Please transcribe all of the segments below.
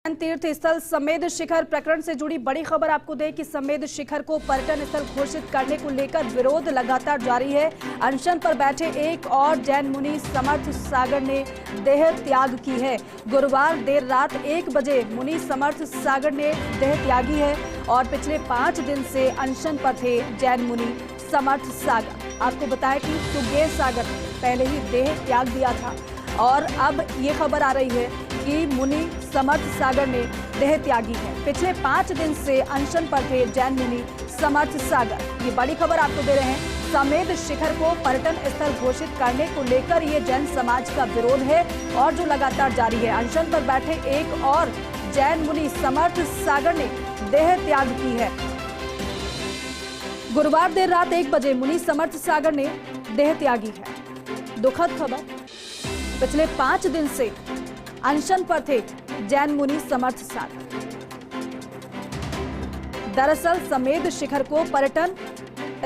तीर्थ स्थल समेध शिखर प्रकरण से जुड़ी बड़ी खबर आपको दें कि समेध शिखर को पर्यटन स्थल घोषित करने को लेकर विरोध लगातार जारी है। अनशन पर बैठे एक और जैन मुनि समर्थ सागर ने देह त्याग की है। गुरुवार देर रात 1 बजे मुनि समर्थ सागर ने देह त्यागी है और पिछले 5 दिन से अनशन पर थे जैन मुनि समर्थ सागर। आपको बताया कि सुगेर सागर पहले ही देह त्याग दिया था और अब ये खबर आ रही है कि मुनि समर्थ सागर ने देह त्यागी है। पिछले 5 दिन से अनशन पर थे जैन मुनि समर्थ सागर। ये बड़ी खबर आपको दे रहे हैं। समेध शिखर को पर्यटन स्थल घोषित करने को लेकर ये जैन समाज का विरोध है और जो लगातार जारी है। अनशन पर बैठे एक और जैन मुनि समर्थ सागर ने देह त्याग की है। गुरुवार देर रात 1 बजे मुनि समर्थ सागर ने देह त्यागी है। दुखद खबर, पिछले 5 दिन से अनशन पर थे जैन मुनि समर्थ सागर। दरअसल समेध शिखर को पर्यटन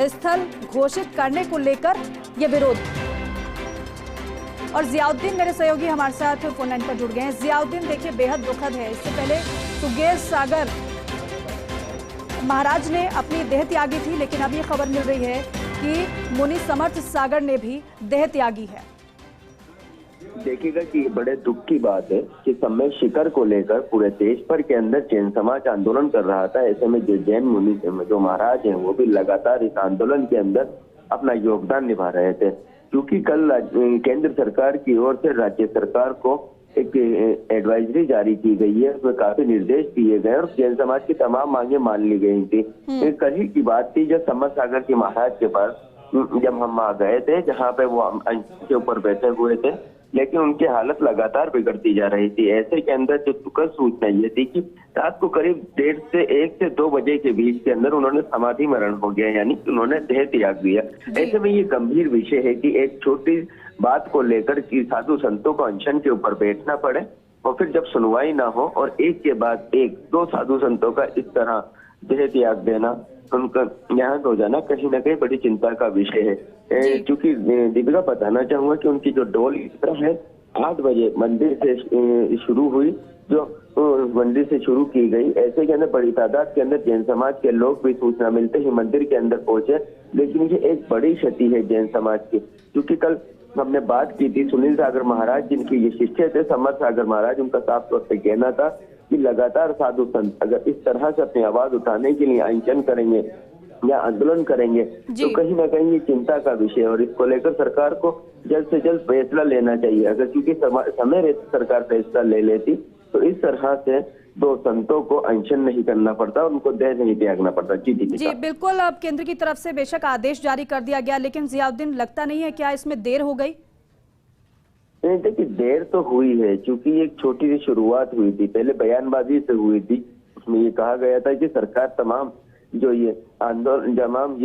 स्थल घोषित करने को लेकर यह विरोध। और जियाउद्दीन मेरे सहयोगी हमारे साथ फोन लाइन पर जुड़ गए हैं। जियाउद्दीन, देखिए बेहद दुखद है। इससे पहले सुगेर सागर महाराज ने अपनी देह त्यागी थी, लेकिन अब ये खबर मिल रही है कि मुनि समर्थ सागर ने भी देह त्यागी है। देखिएगा कि बड़े दुख की बात है कि समेध शिखर को लेकर पूरे देश भर के अंदर जैन समाज आंदोलन कर रहा था। ऐसे में जो जैन मुनि जो महाराज हैं वो भी लगातार इस आंदोलन के अंदर अपना योगदान निभा रहे थे, क्योंकि कल केंद्र सरकार की ओर से राज्य सरकार को एक एडवाइजरी जारी की गई है। उसमें काफी निर्देश दिए गए और जैन समाज की तमाम मांगे मान ली गई थी। कल ही की बात थी जब समर्थ सागर के महाराज के पास जब हम आ गए थे, जहाँ पे वो के ऊपर बैठे हुए थे, लेकिन उनकी हालत लगातार बिगड़ती जा रही थी। ऐसे के अंदर जो दुखद सूचना ये थी कि रात को करीब 1 से 2 बजे के बीच के अंदर उन्होंने समाधि मरण हो गया, यानी कि उन्होंने देह त्याग दिया। ऐसे में ये गंभीर विषय है कि एक छोटी बात को लेकर कि साधु संतों को अनशन के ऊपर बैठना पड़े और फिर जब सुनवाई ना हो और एक के बाद एक 2 साधु संतों का इस तरह देह त्याग देना, उनका यहाँ हो जाना कहीं ना कहीं बड़ी चिंता का विषय है। क्योंकि दीपिका बताना चाहूंगा कि उनकी जो डोल यात्रा है 8 बजे मंदिर से शुरू हुई, जो मंदिर से शुरू की गई। ऐसे के अंदर बड़ी तादाद के अंदर जैन समाज के लोग भी सूचना मिलते ही मंदिर के अंदर पहुंचे। लेकिन ये एक बड़ी क्षति है जैन समाज की, क्योंकि कल हमने बात की थी सुनील सागर महाराज जिनके ये शिष्य थे समर्थ सागर महाराज। उनका साफ तौर पर कहना था कि लगातार साधु संत अगर इस तरह से अपनी आवाज उठाने के लिए अनशन करेंगे या आंदोलन करेंगे तो कहीं ना कहीं ये चिंता का विषय है और इसको लेकर सरकार को जल्द से जल्द फैसला लेना चाहिए। अगर क्योंकि समय रहते सरकार फैसला ले लेती तो इस तरह से 2 संतों को अनशन नहीं करना पड़ता, उनको देह नहीं त्यागना पड़ता। जी बिल्कुल। अब केंद्र की तरफ से बेशक आदेश जारी कर दिया गया, लेकिन जियाउद्दीन लगता नहीं है क्या इसमें देर हो गई? देखिए देर तो हुई है, क्योंकि एक छोटी सी शुरुआत हुई थी, पहले बयानबाजी से हुई थी। उसमें ये कहा गया था कि सरकार तमाम जो ये आंदोलन तमाम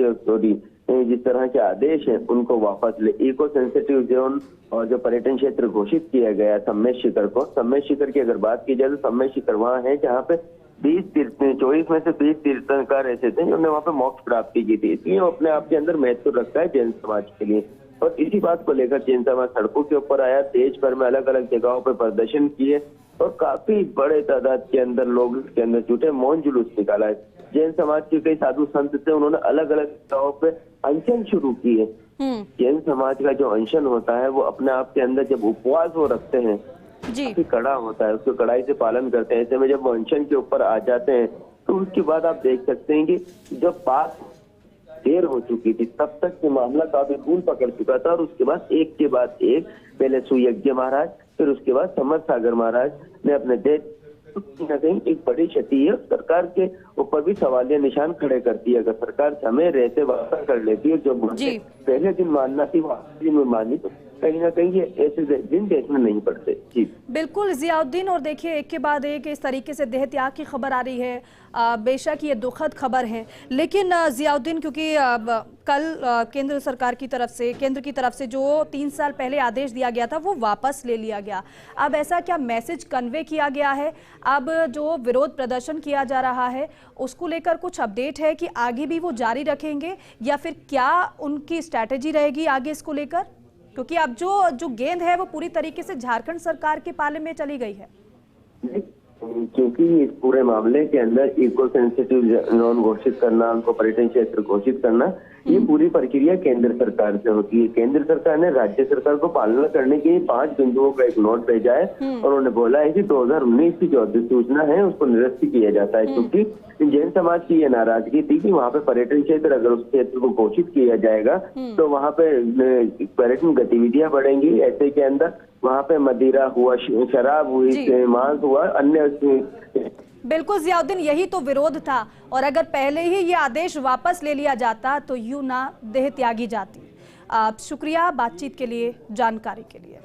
जिस तरह के आदेश हैं उनको वापस ले। इको सेंसिटिव जोन और जो पर्यटन क्षेत्र घोषित किया गया समेध शिखर को, समेध शिखर की अगर बात की जाए तो समेध शिखर वहाँ है जहाँ पे 24 में से 20 तीर्थंकर ऐसे थे जिन्होंने वहाँ पे मोक्ष प्राप्ति की थी। इसलिए वो अपने आप के अंदर महत्व रखता है जैन समाज के लिए। और इसी बात को लेकर जैन समाज सड़कों के ऊपर आया, देश भर में अलग अलग जगहों पर प्रदर्शन किए और काफी बड़े तादाद के अंदर लोग इसके अंदर जुटे, मौन जुलूस निकाला है। जैन समाज के कई साधु संत थे, उन्होंने अलग अलग जगहों पे अनशन शुरू किए। जैन समाज का जो अनशन होता है वो अपने आप के अंदर जब उपवास वो रखते हैं काफी कड़ा होता है, उसको कड़ाई से पालन करते हैं। ऐसे में जब वो अनशन के ऊपर आ जाते हैं तो उसके बाद आप देख सकते हैं कि जब बात देर हो चुकी थी तब तक ये मामला काफी खून पकड़ चुका था और उसके बाद एक के बाद एक पहले सुयज्ञ महाराज फिर उसके बाद समर्थ सागर महाराज ने अपने देश कहीं ना कहीं एक बड़ी क्षति है। सरकार के ऊपर भी सवालिया निशान खड़े करती है। अगर सरकार समय रहते वादा कर लेती है, जो पहले दिन मानना थी वो आखिरी दिन में मानी, तो कहीं ना कहीं ये ऐसे दिन देखने नहीं पड़ते। जी बिल्कुल जियाउद्दीन। और देखिए एक के बाद एक इस तरीके से देह त्याग की खबर आ रही है। बेशक ये दुखद खबर है, लेकिन जियाउद्दीन क्योंकि कल केंद्र सरकार की तरफ से केंद्र की तरफ से जो 3 साल पहले आदेश दिया गया था वो वापस ले लिया गया। अब ऐसा क्या मैसेज कन्वे किया गया है? अब जो विरोध प्रदर्शन किया जा रहा है उसको लेकर कुछ अपडेट है कि आगे भी वो जारी रखेंगे या फिर क्या उनकी स्ट्रैटेजी रहेगी आगे इसको लेकर? क्योंकि अब जो गेंद है वो पूरी तरीके से झारखंड सरकार के पाले में चली गई है। क्योंकि इस पूरे मामले के अंदर इको सेंसिटिव जोन घोषित करना, उनको पर्यटन क्षेत्र घोषित करना, ये पूरी प्रक्रिया केंद्र सरकार से होती है। केंद्र सरकार ने राज्य सरकार को पालना करने के लिए 5 बिंदुओं का एक नोट भेजा है और उन्होंने बोला है कि 2019 की जो अधिसूचना है उसको निरस्त किया जाता है, क्योंकि जैन समाज की ये नाराजगी थी कि वहाँ पे पर्यटन क्षेत्र, अगर उस क्षेत्र को घोषित किया जाएगा तो वहाँ पे पर्यटन गतिविधियां बढ़ेंगी। ऐसे के अंदर वहाँ पे मदिरा हुआ, शराब हुई, मांस हुआ, अन्य। बिल्कुल जियाउद्दीन, यही तो विरोध था, और अगर पहले ही ये आदेश वापस ले लिया जाता तो यूं ना देह त्यागी जाती। शुक्रिया बातचीत के लिए, जानकारी के लिए।